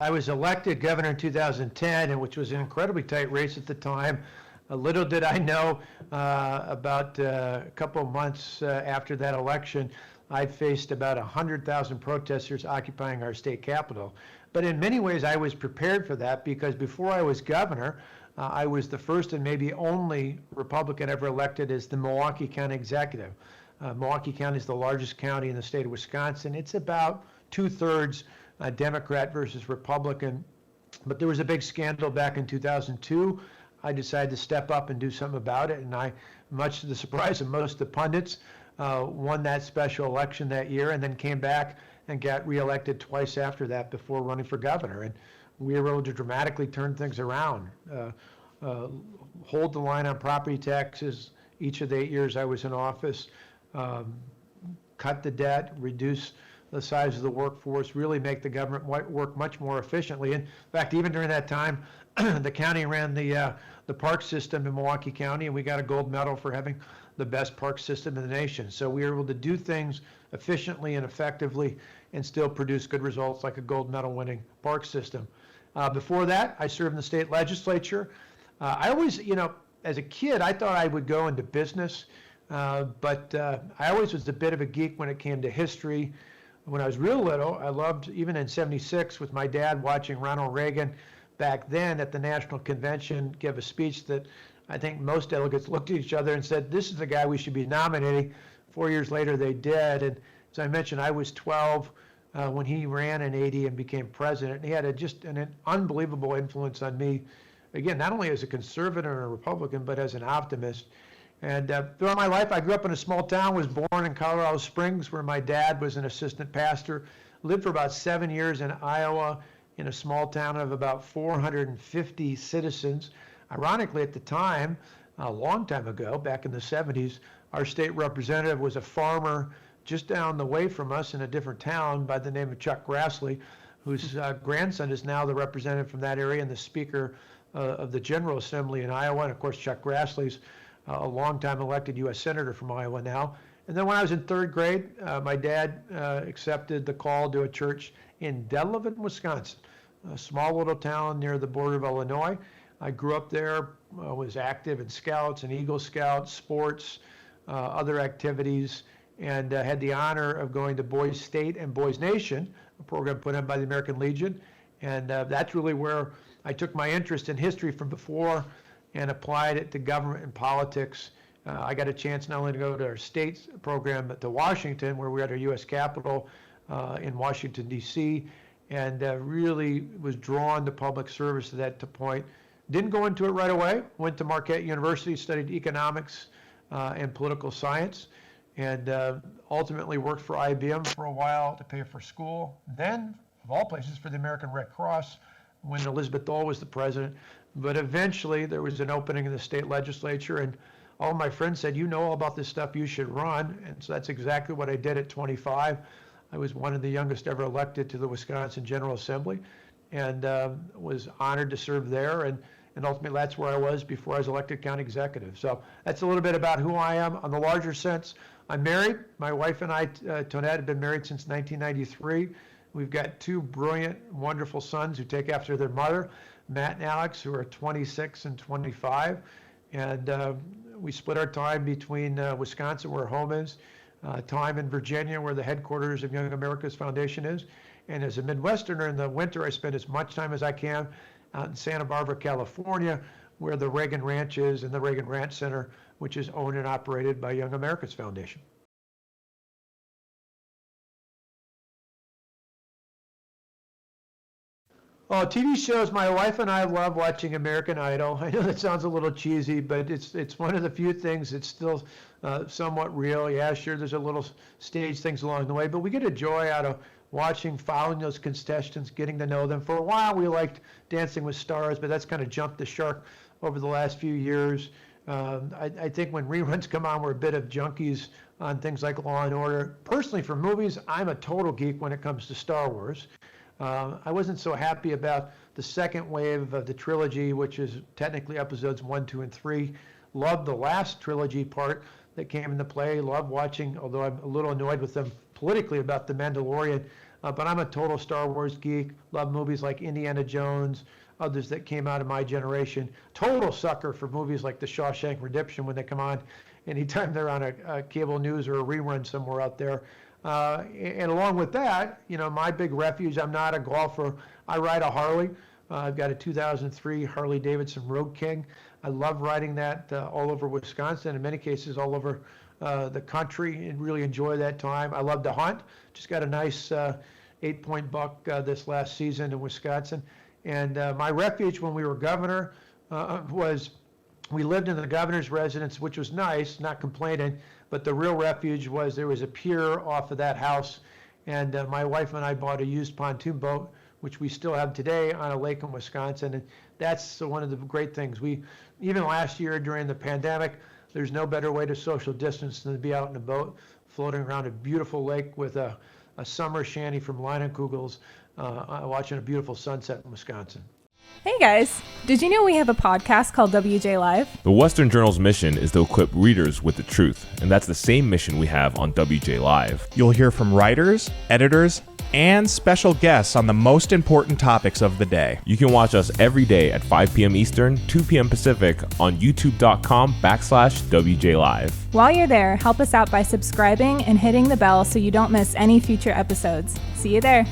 I was elected governor in 2010, and which was an incredibly tight race at the time. Little did I know about a couple of months after that election, I faced about 100,000 protesters occupying our state capitol. But in many ways, I was prepared for that because before I was governor, I was the first and maybe only Republican ever elected as the Milwaukee County Executive. Milwaukee County is the largest county in the state of Wisconsin. It's about two-thirds Democrat versus Republican. But there was a big scandal back in 2002. I decided to step up and do something about it, and I, much to the surprise of most of the pundits, won that special election that year and then came back and got reelected twice after that before running for governor. And we were able to dramatically turn things around, hold the line on property taxes each of the 8 years I was in office, cut the debt, reduce the size of the workforce, really make the government work much more efficiently. In fact, even during that time, the county ran the park system in Milwaukee County, and we got a gold medal for having the best park system in the nation. So we were able to do things efficiently and effectively and still produce good results like a gold medal winning park system. Before that, I served in the state legislature. I always, as a kid, I thought I would go into business, but I always was a bit of a geek when it came to history. When I was real little, I loved, even in '76 with my dad, watching Ronald Reagan back then at the National Convention give a speech that I think most delegates looked at each other and said, this is the guy we should be nominating. 4 years later, they did. And as I mentioned, I was 12 when he ran in '80 and became president. And he had just an unbelievable influence on me, again, not only as a conservative and a Republican, but as an optimist. And throughout my life, I grew up in a small town, was born in Colorado Springs, where my dad was an assistant pastor, lived for about 7 years in Iowa in a small town of about 450 citizens. Ironically, at the time, a long time ago, back in the 70s, our state representative was a farmer just down the way from us in a different town by the name of Chuck Grassley, whose grandson is now the representative from that area and the Speaker of the General Assembly in Iowa. And of course, Chuck Grassley's a longtime elected U.S. Senator from Iowa now. And then when I was in third grade, my dad accepted the call to a church in Delavan, Wisconsin, a small little town near the border of Illinois. I grew up there, was active in Scouts and Eagle Scouts, sports, other activities, and had the honor of going to Boys State and Boys Nation, a program put on by the American Legion. And that's really where I took my interest in history from before and applied it to government and politics. I got a chance not only to go to our state program, but to Washington, where we had our U.S. Capitol in Washington, D.C., and really was drawn to public service at that point. Didn't go into it right away. Went to Marquette University, studied economics and political science, and ultimately worked for IBM for a while to pay for school. Then, of all places, for the American Red Cross when Elizabeth Dole was the president. But eventually there was an opening in the state legislature, and all my friends said, you know all about this stuff, you should run. And so that's exactly what I did at 25. I was one of the youngest ever elected to the Wisconsin General Assembly, and was honored to serve there. And ultimately that's where I was before I was elected county executive. So that's a little bit about who I am. On the larger sense, I'm married. My wife and I, Tonette, have been married since 1993. We've got two brilliant, wonderful sons who take after their mother, Matt and Alex, who are 26 and 25. And we split our time between Wisconsin, where home is, time in Virginia, where the headquarters of Young America's Foundation is. And as a Midwesterner, in the winter, I spend as much time as I can out in Santa Barbara, California, where the Reagan Ranch is, and the Reagan Ranch Center, which is owned and operated by Young America's Foundation. Oh, TV shows, my wife and I love watching American Idol. I know that sounds a little cheesy, but it's one of the few things that's still somewhat real. Yeah, sure, there's a little stage things along the way, but we get a joy out of watching, following those contestants, getting to know them. For a while, we liked Dancing with Stars, but that's kind of jumped the shark over the last few years. I think when reruns come on, we're a bit of junkies on things like Law and Order. Personally, for movies, I'm a total geek when it comes to Star Wars. I wasn't so happy about the second wave of the trilogy, which is technically episodes 1, 2, and 3. Loved the last trilogy part that came into play. Loved watching, although I'm a little annoyed with them politically about The Mandalorian But I'm a total Star Wars geek. Love movies like Indiana Jones, others that came out of my generation. Total sucker for movies like The Shawshank Redemption when they come on anytime they're on a cable news or a rerun somewhere out there. And along with that, my big refuge, I'm not a golfer. I ride a Harley. I've got a 2003 Harley Davidson Road King. I love riding that all over Wisconsin, in many cases all over the country, and really enjoy that time. I love to hunt. Just got a nice 8-point buck this last season in Wisconsin. And my refuge when we were governor was, we lived in the governor's residence, which was nice, not complaining, but the real refuge was there was a pier off of that house, and my wife and I bought a used pontoon boat, which we still have today, on a lake in Wisconsin. And that's one of the great things. Even last year during the pandemic, there's no better way to social distance than to be out in a boat, floating around a beautiful lake with a summer shanty from Leinenkugel's, watching a beautiful sunset in Wisconsin. Hey guys, did you know we have a podcast called WJ Live? The Western Journal's mission is to equip readers with the truth, and that's the same mission we have on WJ Live. You'll hear from writers, editors, and special guests on the most important topics of the day. You can watch us every day at 5 p.m. Eastern, 2 p.m. Pacific on youtube.com/WJ Live. While you're there, help us out by subscribing and hitting the bell so you don't miss any future episodes. See you there.